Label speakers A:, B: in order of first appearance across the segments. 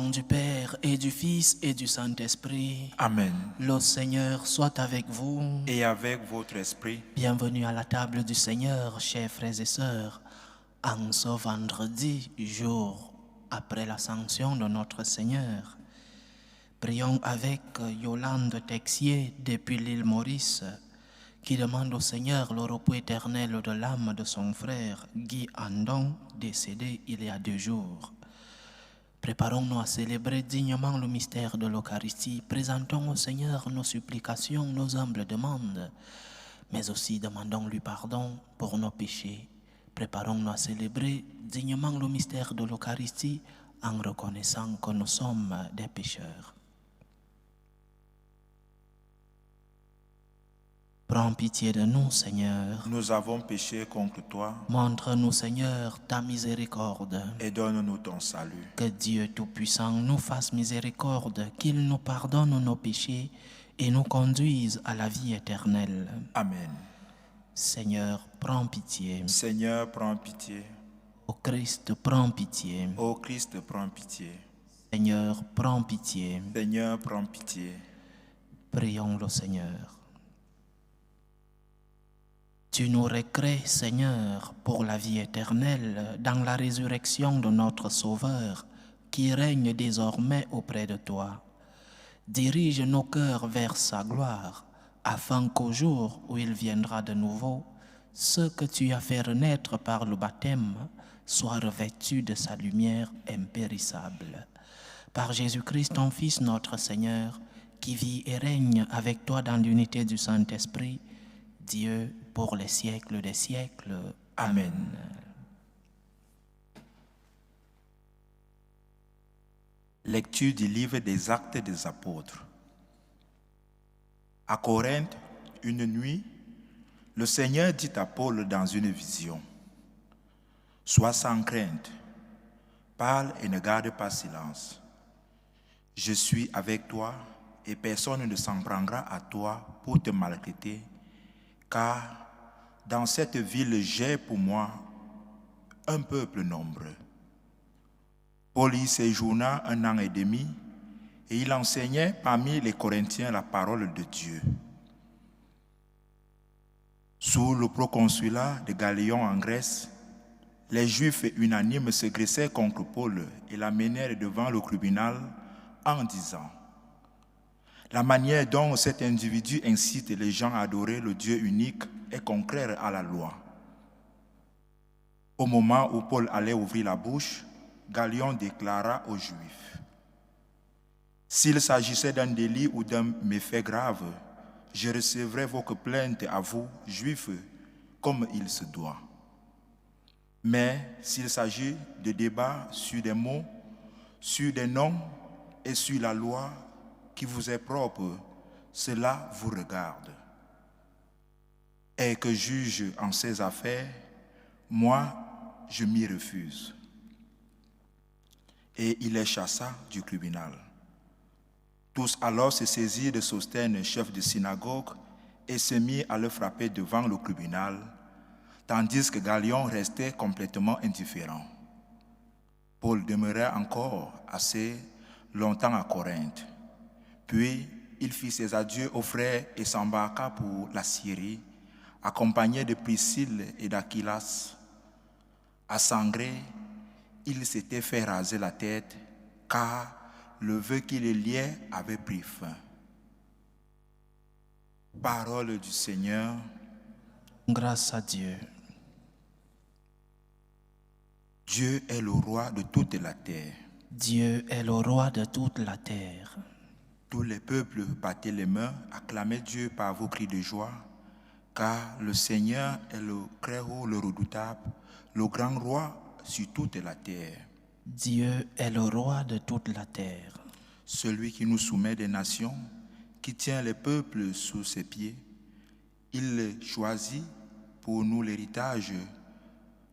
A: nom du Père et du Fils et du Saint-Esprit.
B: Amen.
A: Le Seigneur soit avec vous.
B: Et avec votre esprit.
A: Bienvenue à la table du Seigneur, chers frères et sœurs, en ce vendredi, jour après l'ascension de notre Seigneur. Prions avec Yolande Texier depuis l'île Maurice, qui demande au Seigneur le repos éternel de l'âme de son frère Guy Andon, décédé il y a 2 jours. Préparons-nous à célébrer dignement le mystère de l'Eucharistie. Présentons au Seigneur nos supplications, nos humbles demandes, mais aussi demandons-lui pardon pour nos péchés. Préparons-nous à célébrer dignement le mystère de l'Eucharistie en reconnaissant que nous sommes des pécheurs. Prends pitié de nous, Seigneur.
B: Nous avons péché contre toi.
A: Montre-nous, Seigneur, ta miséricorde.
B: Et donne-nous ton salut.
A: Que Dieu Tout-Puissant nous fasse miséricorde, qu'il nous pardonne nos péchés et nous conduise à la vie éternelle.
B: Amen.
A: Seigneur, prends pitié.
B: Seigneur, prends pitié.
A: Ô Christ, prends pitié.
B: Ô Christ, prends pitié.
A: Seigneur, prends pitié.
B: Seigneur, prends pitié.
A: Prions le Seigneur. Tu nous recrées, Seigneur, pour la vie éternelle dans la résurrection de notre Sauveur, qui règne désormais auprès de toi. Dirige nos cœurs vers sa gloire, afin qu'au jour où il viendra de nouveau, ceux que tu as fait renaître par le baptême soient revêtus de sa lumière impérissable. Par Jésus-Christ, ton Fils, notre Seigneur, qui vit et règne avec toi dans l'unité du Saint-Esprit, Dieu, pour les siècles des siècles. Amen.
B: Lecture du livre des Actes des Apôtres. À Corinthe, une nuit, le Seigneur dit à Paul dans une vision: « Sois sans crainte, parle et ne garde pas silence. Je suis avec toi et personne ne s'en prendra à toi pour te maltraiter, car dans cette ville j'ai pour moi un peuple nombreux. » Paul y séjourna 1 an et demi et il enseignait parmi les Corinthiens la parole de Dieu. Sous le proconsulat de Galion en Grèce, les Juifs unanimes se graissaient contre Paul et l'amenèrent devant le tribunal en disant: « La manière dont cet individu incite les gens à adorer le Dieu unique est contraire à la loi. » Au moment où Paul allait ouvrir la bouche, Galion déclara aux Juifs: « S'il s'agissait d'un délit ou d'un méfait grave, je recevrai vos plaintes à vous, Juifs, comme il se doit. Mais s'il s'agit de débats sur des mots, sur des noms et sur la loi qui vous est propre, cela vous regarde. Et que juge en ces affaires, moi, je m'y refuse. » Et il les chassa du tribunal. Tous alors se saisirent de Sosthène, chef de synagogue, et se mirent à le frapper devant le tribunal, tandis que Galion restait complètement indifférent. Paul demeurait encore assez longtemps à Corinthe. Puis il fit ses adieux aux frères et s'embarqua pour la Syrie, accompagné de Priscille et d'Aquilas. À Sangré, il s'était fait raser la tête, car le vœu qui le liait avait pris fin. Parole du Seigneur.
A: Grâce à Dieu.
B: Dieu est le roi de toute la terre.
A: Dieu est le roi de toute la terre.
B: Tous les peuples battaient les mains, acclamaient Dieu par vos cris de joie, car le Seigneur est le Très-Haut, le redoutable, le grand roi sur toute la terre.
A: Dieu est le roi de toute la terre.
B: Celui qui nous soumet des nations, qui tient les peuples sous ses pieds, il choisit pour nous l'héritage,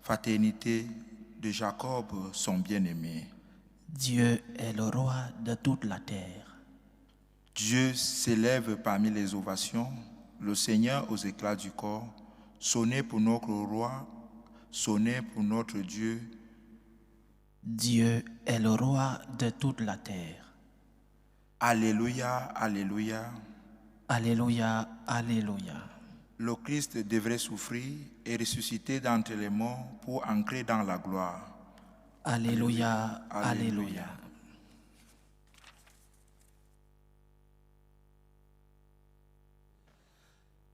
B: fraternité de Jacob, son bien-aimé.
A: Dieu est le roi de toute la terre.
B: Dieu s'élève parmi les ovations, le Seigneur aux éclats du corps. Sonnez pour notre roi, sonnez pour notre Dieu.
A: Dieu est le roi de toute la terre.
B: Alléluia, alléluia.
A: Alléluia, alléluia.
B: Le Christ devrait souffrir et ressusciter d'entre les morts pour entrer dans la gloire.
A: Alléluia, alléluia.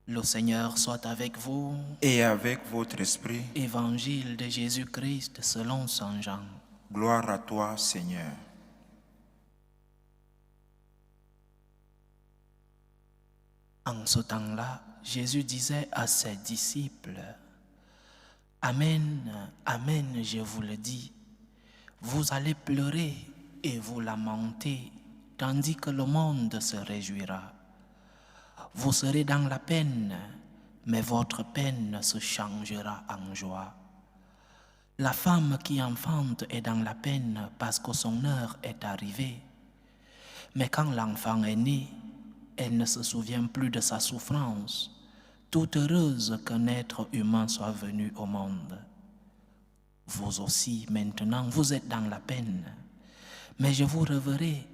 A: Le Seigneur soit avec vous.
B: Et avec votre esprit.
A: Évangile de Jésus-Christ selon Saint Jean.
B: Gloire à toi, Seigneur.
A: En ce temps-là, Jésus disait à ses disciples, « Amen, amen, je vous le dis, vous allez pleurer et vous lamenter, tandis que le monde se réjouira. Vous serez dans la peine, mais votre peine se changera en joie. La femme qui enfante est dans la peine parce que son heure est arrivée. Mais quand l'enfant est né, elle ne se souvient plus de sa souffrance, toute heureuse qu'un être humain soit venu au monde. Vous aussi, maintenant, vous êtes dans la peine, mais je vous reverrai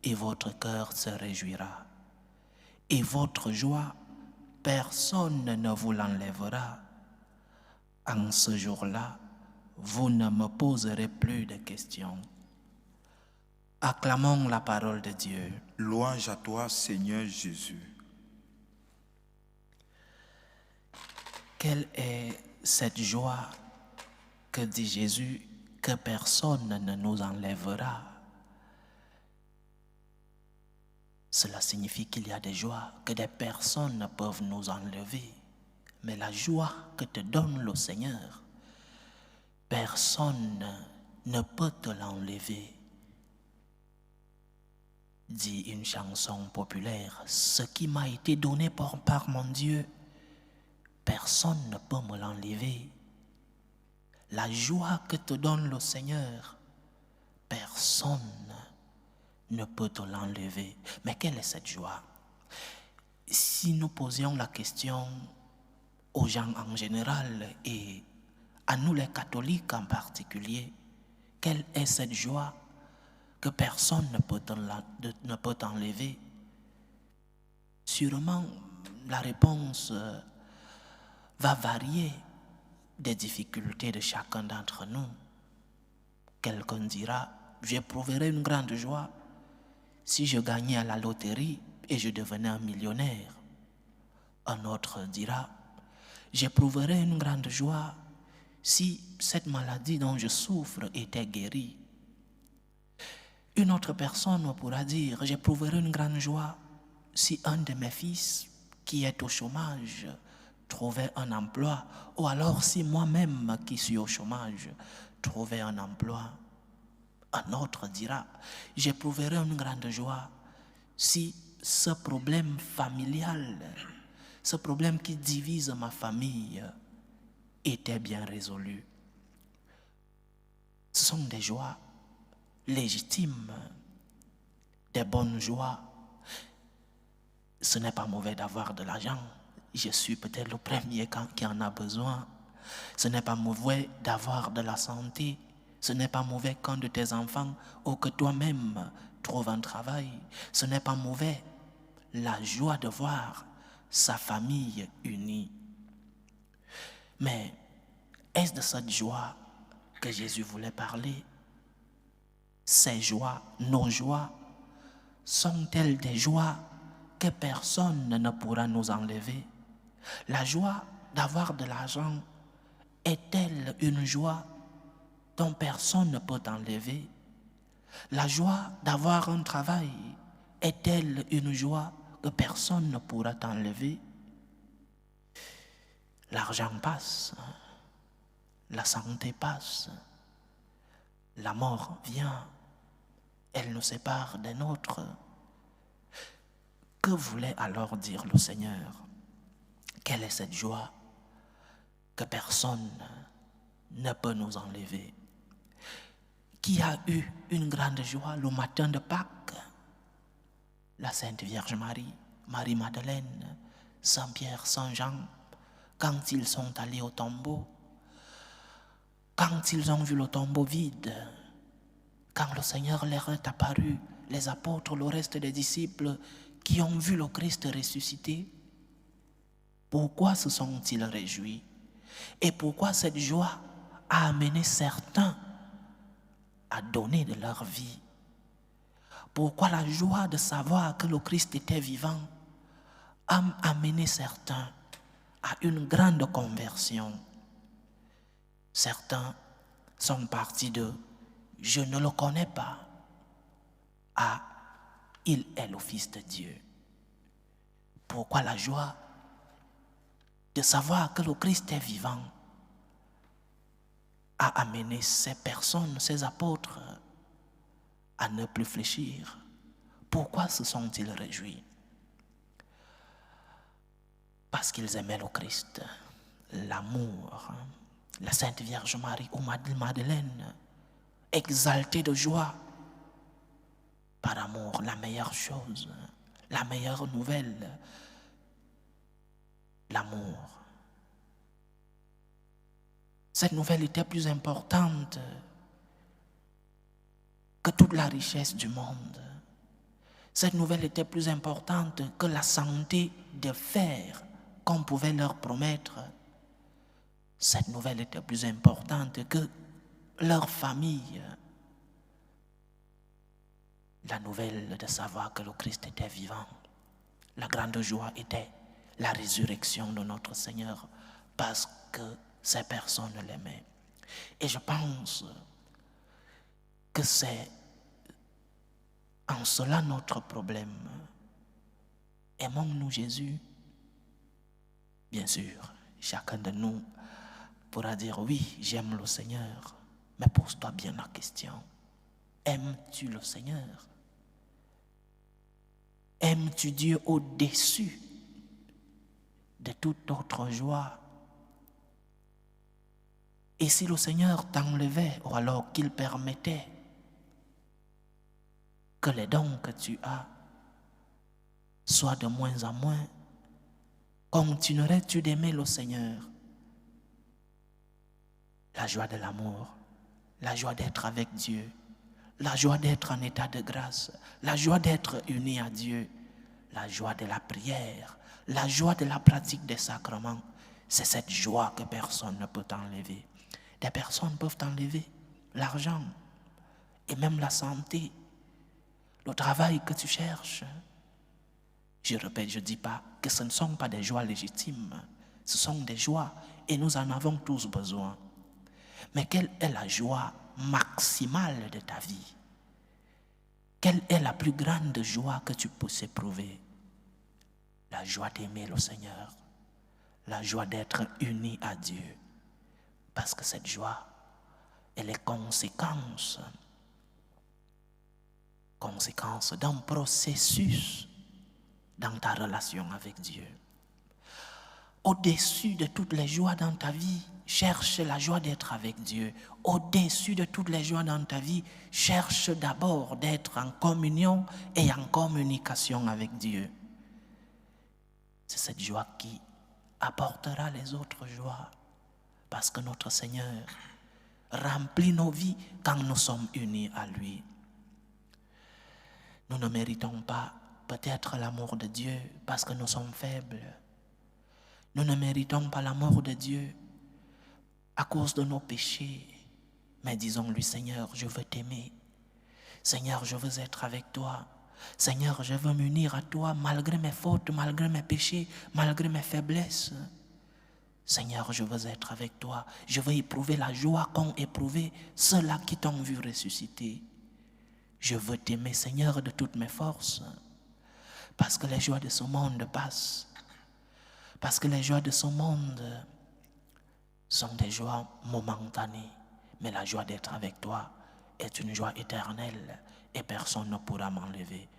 A: et votre cœur se réjouira. Et votre joie, personne ne vous l'enlèvera. En ce jour-là, vous ne me poserez plus de questions. » Acclamons la parole de Dieu.
B: Louange à toi, Seigneur Jésus.
A: Quelle est cette joie que dit Jésus que personne ne nous enlèvera? Cela signifie qu'il y a des joies que des personnes peuvent nous enlever. Mais la joie que te donne le Seigneur, personne ne peut te l'enlever. Dit une chanson populaire, ce qui m'a été donné par mon Dieu, personne ne peut me l'enlever. La joie que te donne le Seigneur, personne ne peut te l'enlever. Mais quelle est cette joie? Si nous posions la question aux gens en général et à nous les catholiques en particulier, quelle est cette joie que personne ne peut t'enlever? Sûrement, la réponse va varier des difficultés de chacun d'entre nous. Quelqu'un dira, j'éprouverai une grande joie si je gagnais à la loterie et je devenais un millionnaire. Un autre dira, j'éprouverai une grande joie si cette maladie dont je souffre était guérie. Une autre personne pourra dire, j'éprouverai une grande joie si un de mes fils qui est au chômage trouvait un emploi, ou alors si moi-même qui suis au chômage trouvais un emploi. Un autre dira, j'éprouverai une grande joie si ce problème familial, ce problème qui divise ma famille était bien résolu. Ce sont des joies légitimes, des bonnes joies. Ce n'est pas mauvais d'avoir de l'argent. Je suis peut-être le premier qui en a besoin. Ce n'est pas mauvais d'avoir de la santé. Ce n'est pas mauvais qu'un de tes enfants ou que toi-même trouves un travail. Ce n'est pas mauvais la joie de voir sa famille unie. Mais est-ce de cette joie que Jésus voulait parler? Ces joies, nos joies, sont-elles des joies que personne ne pourra nous enlever? La joie d'avoir de l'argent est-elle une joie dont personne ne peut enlever? La joie d'avoir un travail est-elle une joie que personne ne pourra t'enlever? L'argent passe, la santé passe, la mort vient, elle nous sépare des nôtres. Que voulait alors dire le Seigneur? Quelle est cette joie que personne ne peut nous enlever? Qui a eu une grande joie le matin de Pâques? La Sainte Vierge Marie, Marie-Madeleine, Saint-Pierre, Saint-Jean, quand ils sont allés au tombeau, quand ils ont vu le tombeau vide, Quand le Seigneur leur est apparu, les apôtres, le reste des disciples qui ont vu le Christ ressuscité, pourquoi se sont-ils réjouis? Et pourquoi cette joie a amené certains à donner de leur vie? Pourquoi la joie de savoir que le Christ était vivant a amené certains à une grande conversion? Certains sont partis de « je ne le connais pas » à « il est le Fils de Dieu ». Pourquoi la joie de savoir que le Christ est vivant a amené ces personnes, ces apôtres, à ne plus fléchir? Pourquoi se sont-ils réjouis? Parce qu'ils aimaient le Christ, l'amour. La Sainte Vierge Marie ou Madeleine, exaltée de joie par amour, la meilleure chose, la meilleure nouvelle, l'amour. Cette nouvelle était plus importante que toute la richesse du monde. Cette nouvelle était plus importante que la santé de fer qu'on pouvait leur promettre. Cette nouvelle était plus importante que leur famille. La nouvelle de savoir que le Christ était vivant. La grande joie était la résurrection de notre Seigneur parce que ces personnes l'aimaient. Et je pense que c'est en cela notre problème. Aimons-nous Jésus? Bien sûr, chacun de nous pourra dire oui, j'aime le Seigneur, mais pose-toi bien la question. Aimes-tu le Seigneur? Aimes-tu Dieu au-dessus de toute autre joie? Et si le Seigneur t'enlevait, ou alors qu'il permettait que les dons que tu as soient de moins en moins, continuerais-tu d'aimer le Seigneur? La joie de l'amour, la joie d'être avec Dieu, la joie d'être en état de grâce, la joie d'être uni à Dieu, la joie de la prière, la joie de la pratique des sacrements. C'est cette joie que personne ne peut t'enlever. Des personnes peuvent t'enlever l'argent et même la santé, le travail que tu cherches. Je répète, je ne dis pas que ce ne sont pas des joies légitimes. Ce sont des joies et nous en avons tous besoin. Mais quelle est la joie maximale de ta vie? Quelle est la plus grande joie que tu puisses éprouver? La joie d'aimer le Seigneur, la joie d'être uni à Dieu. Parce que cette joie, elle est conséquence d'un processus dans ta relation avec Dieu. Au-dessus de toutes les joies dans ta vie, cherche la joie d'être avec Dieu. Au-dessus de toutes les joies dans ta vie, cherche d'abord d'être en communion et en communication avec Dieu. C'est cette joie qui apportera les autres joies. Parce que notre Seigneur remplit nos vies quand nous sommes unis à lui. Nous ne méritons pas peut-être l'amour de Dieu parce que nous sommes faibles. Nous ne méritons pas l'amour de Dieu à cause de nos péchés. Mais disons-lui, Seigneur, je veux t'aimer. Seigneur, je veux être avec toi. Seigneur, je veux m'unir à toi malgré mes fautes, malgré mes péchés, malgré mes faiblesses. Seigneur, je veux être avec toi. Je veux éprouver la joie qu'ont éprouvé ceux-là qui t'ont vu ressusciter. Je veux t'aimer, Seigneur, de toutes mes forces. Parce que les joies de ce monde passent. Parce que les joies de ce monde sont des joies momentanées. Mais la joie d'être avec toi est une joie éternelle et personne ne pourra m'enlever.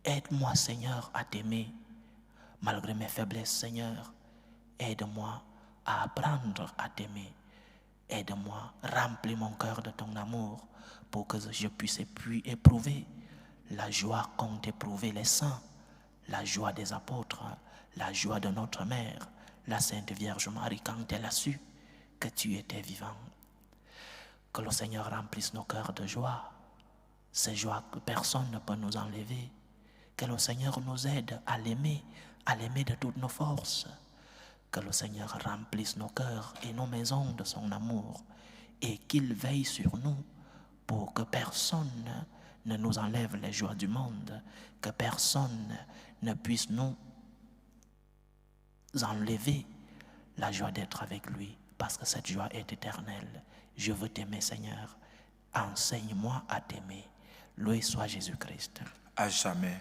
A: Aide-moi, Seigneur, à t'aimer. Malgré mes faiblesses, Seigneur, aide-moi à apprendre à t'aimer. Aide-moi, remplis mon cœur de ton amour pour que je puisse éprouver la joie qu'ont éprouvé les saints, la joie des apôtres, la joie de notre mère, la Sainte Vierge Marie, quand elle a su que tu étais vivant. Que le Seigneur remplisse nos cœurs de joie Ces joies que personne ne peut nous enlever. Que le Seigneur nous aide à l'aimer de toutes nos forces. Que le Seigneur remplisse nos cœurs et nos maisons de son amour et qu'il veille sur nous pour que personne ne nous enlève les joies du monde, que personne ne puisse nous enlever la joie d'être avec lui, parce que cette joie est éternelle. Je veux t'aimer, Seigneur. Enseigne-moi à t'aimer. Loué soit Jésus-Christ.
B: À jamais.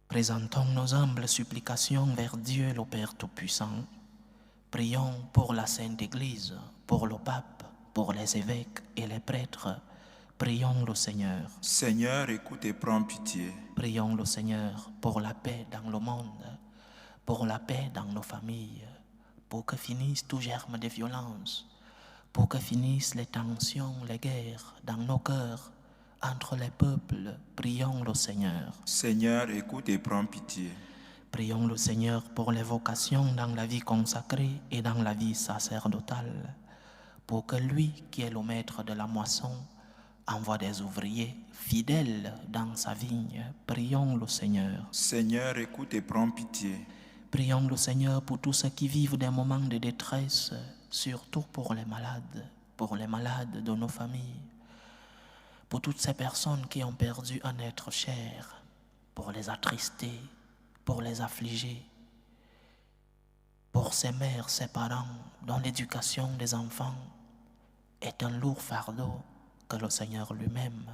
A: Présentons nos humbles supplications vers Dieu le Père Tout-Puissant. Prions pour la Sainte Église, pour le pape, pour les évêques et les prêtres. Prions le Seigneur.
B: Seigneur, écoute et prends pitié.
A: Prions le Seigneur pour la paix dans le monde, pour la paix dans nos familles, pour que finisse tout germe de violence, pour que finissent les tensions, les guerres dans nos cœurs, entre les peuples. Prions le Seigneur.
B: Seigneur, écoute et prends pitié.
A: Prions le Seigneur pour les vocations dans la vie consacrée et dans la vie sacerdotale, pour que lui, qui est le maître de la moisson, envoie des ouvriers fidèles dans sa vigne. Prions le Seigneur.
B: Seigneur, écoute et prends pitié.
A: Prions le Seigneur pour tous ceux qui vivent des moments de détresse, surtout pour les malades de nos familles, pour toutes ces personnes qui ont perdu un être cher, pour les attristés, pour les affligés, pour ces mères, ces parents dont l'éducation des enfants est un lourd fardeau. Que le Seigneur lui-même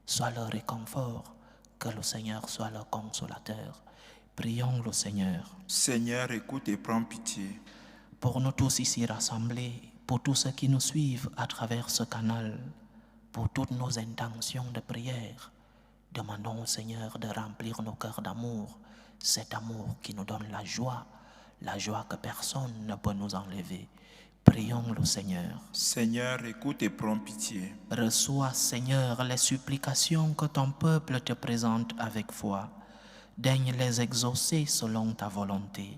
A: soit leur réconfort, que le Seigneur soit leur consolateur. Prions le Seigneur.
B: Seigneur, écoute et prends pitié.
A: Pour nous tous ici rassemblés, pour tous ceux qui nous suivent à travers ce canal, pour toutes nos intentions de prière, demandons au Seigneur de remplir nos cœurs d'amour, cet amour qui nous donne la joie que personne ne peut nous enlever. Prions le Seigneur.
B: Seigneur, écoute et prends pitié.
A: Reçois, Seigneur, les supplications que ton peuple te présente avec foi. Daigne les exaucer selon ta volonté,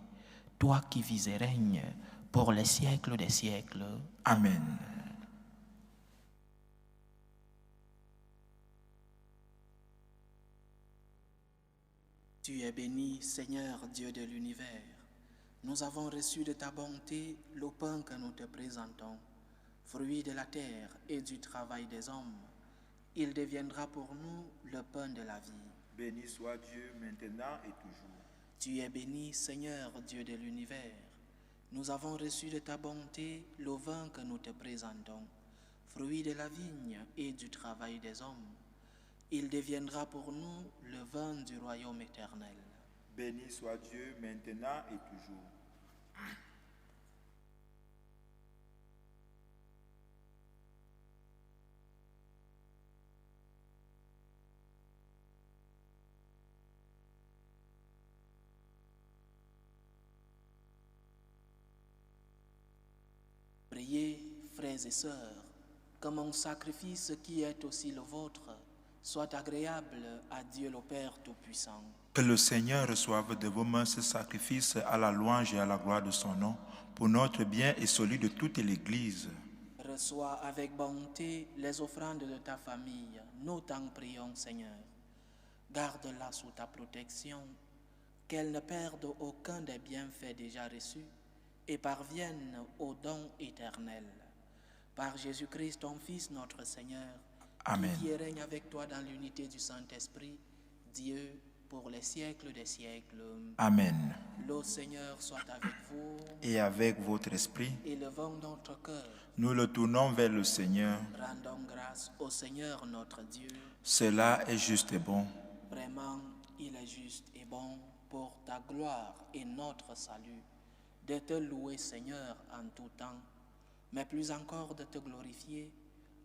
A: toi qui vis et règnes pour les siècles des siècles.
B: Amen.
A: Tu es béni, Seigneur Dieu de l'univers. Nous avons reçu de ta bonté le pain que nous te présentons, fruit de la terre et du travail des hommes. Il deviendra pour nous le pain de la vie.
B: Béni soit Dieu maintenant et toujours.
A: Tu es béni, Seigneur Dieu de l'univers. Nous avons reçu de ta bonté le vin que nous te présentons, fruit de la vigne et du travail des hommes. Il deviendra pour nous le vin du royaume éternel.
B: Béni soit Dieu maintenant et toujours.
A: Priez, frères et sœurs, que mon sacrifice qui est aussi le vôtre soit agréable à Dieu le Père Tout-Puissant.
B: Que le Seigneur reçoive de vos mains ce sacrifice à la louange et à la gloire de son nom, pour notre bien et celui de toute l'Église.
A: Reçois avec bonté les offrandes de ta famille. Nous t'en prions, Seigneur. Garde-la sous ta protection, qu'elle ne perde aucun des bienfaits déjà reçus et parvienne au don éternel. Par Jésus-Christ, ton Fils, notre Seigneur,
B: Amen.
A: Qui vit et règne avec toi dans l'unité du Saint-Esprit, Dieu, pour les siècles des siècles.
B: Amen.
A: Le Seigneur soit avec vous.
B: Et avec votre esprit,
A: Élevons notre cœur.
B: nous le tournons vers le Seigneur.
A: Rendons grâce au Seigneur notre Dieu.
B: Cela est juste et bon.
A: Vraiment, il est juste et bon pour ta gloire et notre salut, de te louer, Seigneur, en tout temps, mais plus encore de te glorifier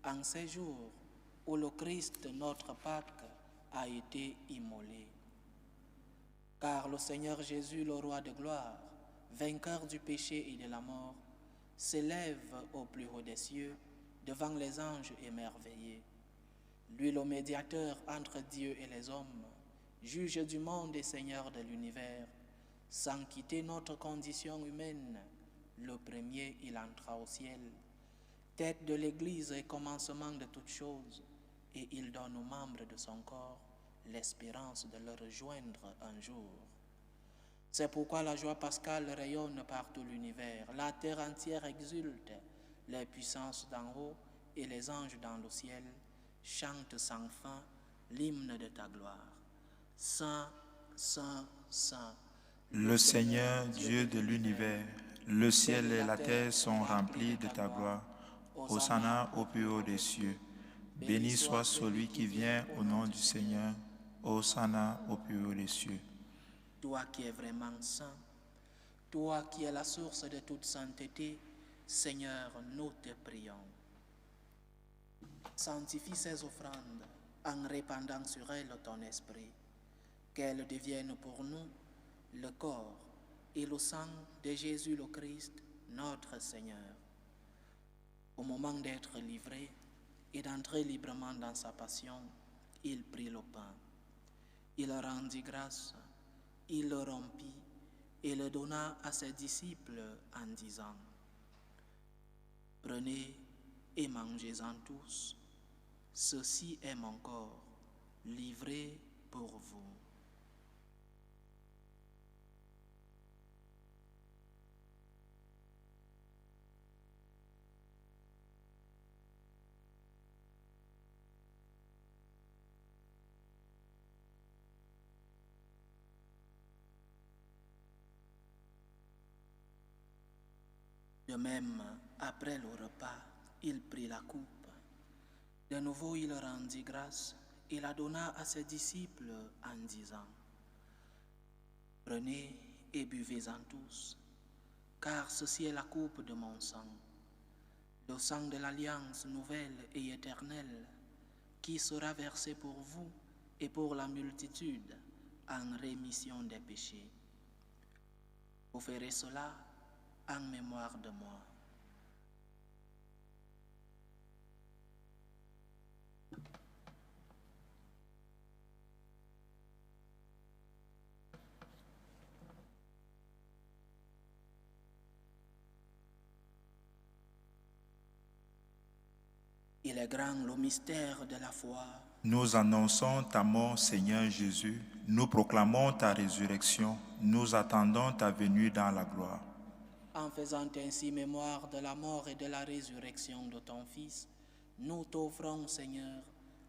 A: en ces jours où le Christ, notre Pâque, a été immolé. Car le Seigneur Jésus, le roi de gloire, vainqueur du péché et de la mort, s'élève au plus haut des cieux devant les anges émerveillés. Lui, le médiateur entre Dieu et les hommes, juge du monde et Seigneur de l'univers, sans quitter notre condition humaine, le premier il entra au ciel, tête de l'Église et commencement de toutes choses, et il donne aux membres de son corps l'espérance de le rejoindre un jour. C'est pourquoi la joie pascale rayonne par tout l'univers. La terre entière exulte, les puissances d'en haut et les anges dans le ciel chantent sans fin l'hymne de ta gloire. Saint, Saint, Saint,
B: Le Seigneur, Dieu de l'univers, le ciel et la terre sont remplis de ta gloire. Hosanna au plus haut des cieux. Béni soit celui qui vient au nom du Seigneur. Hosanna au plus haut des cieux.
A: Toi qui es vraiment saint, toi qui es la source de toute sainteté, Seigneur, nous te prions. Sanctifie ces offrandes en répandant sur elles ton esprit, qu'elles deviennent pour nous le corps et le sang de Jésus le Christ, notre Seigneur. Au moment d'être livré et d'entrer librement dans sa passion, il prit le pain. Il rendit grâce, il le rompit et le donna à ses disciples en disant: Prenez et mangez-en tous. Ceci est mon corps, livré pour vous. De même, après le repas, il prit la coupe. De nouveau, il rendit grâce et la donna à ses disciples en disant: Prenez et buvez-en tous, car ceci est la coupe de mon sang, le sang de l'alliance nouvelle et éternelle, qui sera versé pour vous et pour la multitude en rémission des péchés. Vous ferez cela en mémoire de moi. Il est grand le mystère de la foi.
B: Nous annonçons ta mort, Seigneur Jésus. Nous proclamons ta résurrection. Nous attendons ta venue dans la gloire.
A: En faisant ainsi mémoire de la mort et de la résurrection de ton Fils, nous t'offrons, Seigneur,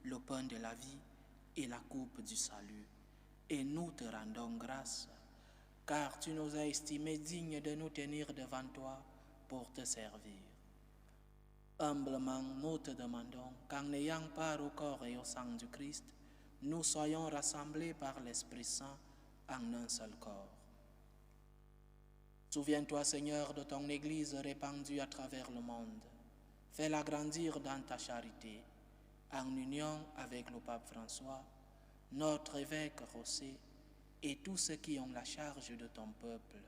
A: le pain de la vie et la coupe du salut. Et nous te rendons grâce, car tu nous as estimés dignes de nous tenir devant toi pour te servir. Humblement, nous te demandons qu'en ayant part au corps et au sang du Christ, nous soyons rassemblés par l'Esprit Saint en un seul corps. Souviens-toi, Seigneur, de ton Église répandue à travers le monde. Fais-la grandir dans ta charité, en union avec le pape François, notre évêque José et tous ceux qui ont la charge de ton peuple.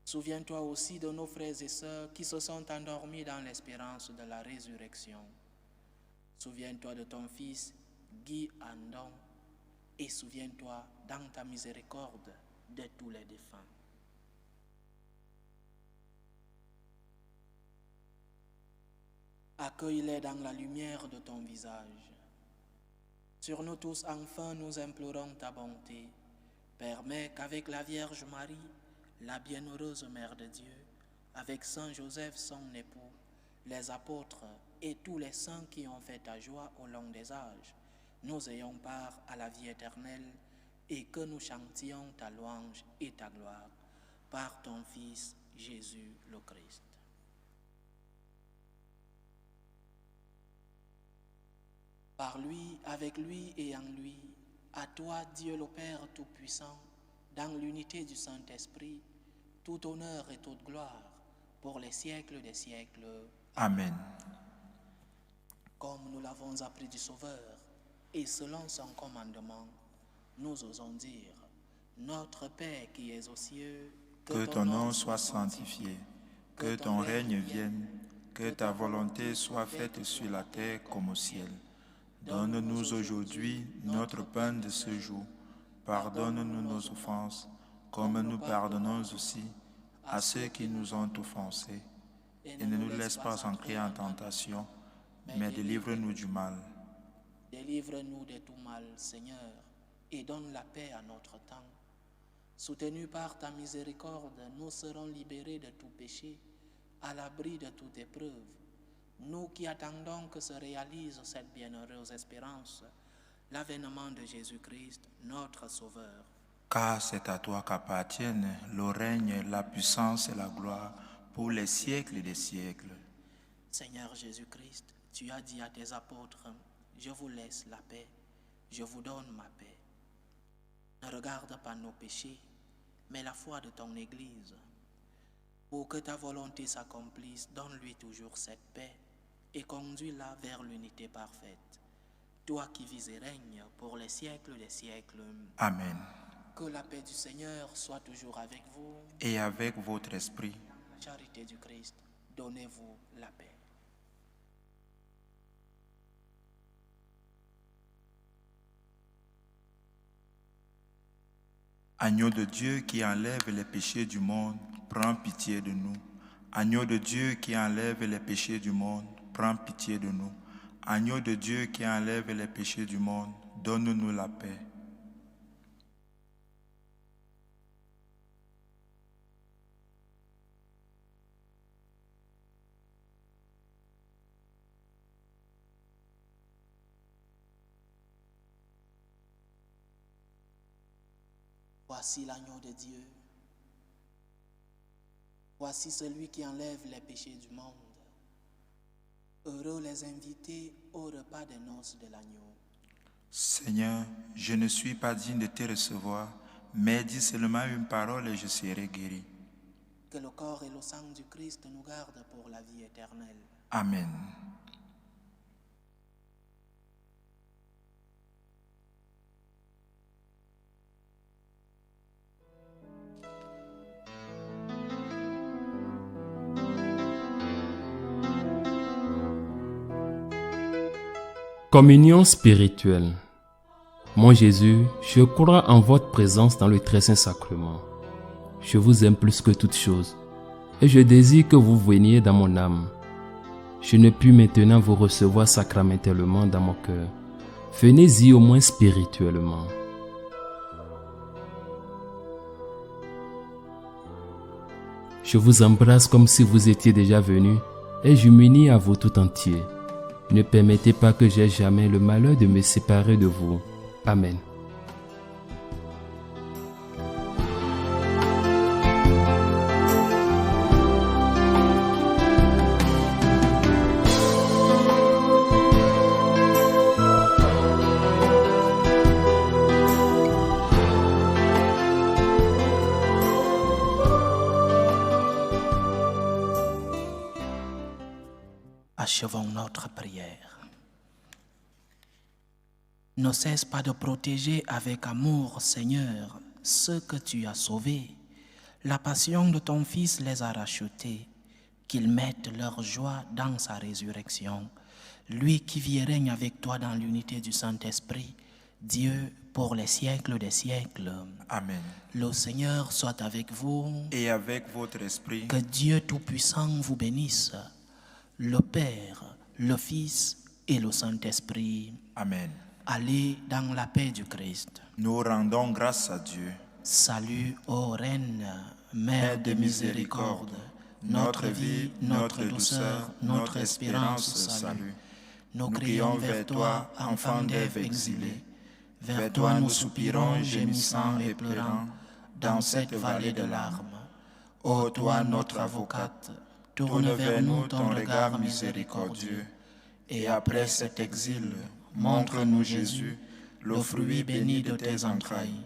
A: Souviens-toi aussi de nos frères et sœurs qui se sont endormis dans l'espérance de la résurrection. Souviens-toi de ton fils Guy Andon et souviens-toi dans ta miséricorde de tous les défunts. Accueille-les dans la lumière de ton visage. Sur nous tous, enfin, nous implorons ta bonté. Permets qu'avec la Vierge Marie, la bienheureuse Mère de Dieu, avec Saint Joseph, son époux, les apôtres et tous les saints qui ont fait ta joie au long des âges, nous ayons part à la vie éternelle et que nous chantions ta louange et ta gloire par ton Fils Jésus le Christ. Par lui, avec lui et en lui, à toi, Dieu le Père Tout-Puissant, dans l'unité du Saint-Esprit, tout honneur et toute gloire pour les siècles des siècles.
B: Amen.
A: Comme nous l'avons appris du Sauveur, et selon son commandement, nous osons dire: Notre Père qui es aux cieux,
B: que ton nom soit sanctifié, que ton règne vienne, que ta volonté soit faite sur la terre comme au ciel. Donne-nous aujourd'hui notre pain de ce jour. Pardonne-nous nos offenses, comme nous pardonnons aussi à ceux qui nous ont offensés. et ne nous laisse pas entrer en tentation, mais délivre-nous du mal.
A: Délivre-nous de tout mal, Seigneur, et donne la paix à notre temps. Soutenus par ta miséricorde, nous serons libérés de tout péché, à l'abri de toute épreuve. Nous qui attendons que se réalise cette bienheureuse espérance, l'avènement de Jésus-Christ, notre Sauveur.
B: Car c'est à toi qu'appartiennent le règne, la puissance et la gloire pour les siècles des siècles.
A: Seigneur Jésus-Christ, tu as dit à tes apôtres, « Je vous laisse la paix, je vous donne ma paix. » Ne regarde pas nos péchés, mais la foi de ton Église. Pour que ta volonté s'accomplisse, donne-lui toujours cette paix et conduis-la vers l'unité parfaite. Toi qui vis et règnes pour les siècles des siècles.
B: Amen.
A: Que la paix du Seigneur soit toujours avec vous.
B: Et avec votre esprit.
A: La charité du Christ, donnez-vous la paix.
B: Agneau de Dieu qui enlève les péchés du monde, prends pitié de nous. Agneau de Dieu qui enlève les péchés du monde, prends pitié de nous. Agneau de Dieu qui enlève les péchés du monde, donne-nous la paix.
A: Voici l'agneau de Dieu. Voici celui qui enlève les péchés du monde. Heureux les invités au repas des noces de l'agneau.
B: Seigneur, je ne suis pas digne de te recevoir, mais dis seulement une parole et je serai guéri.
A: Que le corps et le sang du Christ nous gardent pour la vie éternelle.
B: Amen.
C: Communion spirituelle. Mon Jésus, je crois en votre présence dans le très saint sacrement. Je vous aime plus que toute chose et je désire que vous veniez dans mon âme. Je ne puis maintenant vous recevoir sacramentellement dans mon cœur. Venez-y au moins spirituellement. Je vous embrasse comme si vous étiez déjà venu et je m'unis à vous tout entier. Ne permettez pas que j'aie jamais le malheur de me séparer de vous. Amen.
A: Achevons notre prière. Ne cesse pas de protéger avec amour, Seigneur, ceux que tu as sauvés. La passion de ton Fils les a rachetés, qu'ils mettent leur joie dans sa résurrection. Lui qui vit et règne avec toi dans l'unité du Saint-Esprit, Dieu pour les siècles des siècles.
B: Amen.
A: Le Seigneur soit avec vous.
B: Et avec votre esprit.
A: Que Dieu Tout-Puissant vous bénisse, le Père, le Fils et le Saint-Esprit.
B: Amen.
A: Allez dans la paix du Christ.
B: Nous rendons grâce à Dieu.
A: Salut, ô Reine, Mère de miséricorde, notre vie, notre douceur, notre espérance, salut. Nous crions vers toi, enfant d'Ève exilée. Vers toi nous soupirons, gémissant et pleurant, dans cette vallée de larmes. Ô toi, notre avocate, tourne vers nous ton regard miséricordieux, et après cet exil, montre-nous Jésus, le fruit béni de tes entrailles.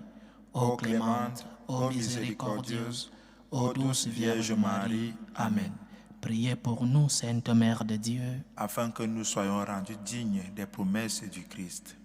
A: Ô clémente, ô miséricordieuse, ô douce Vierge Marie. Amen. Priez pour nous, Sainte Mère de Dieu,
B: afin que nous soyons rendus dignes des promesses du Christ.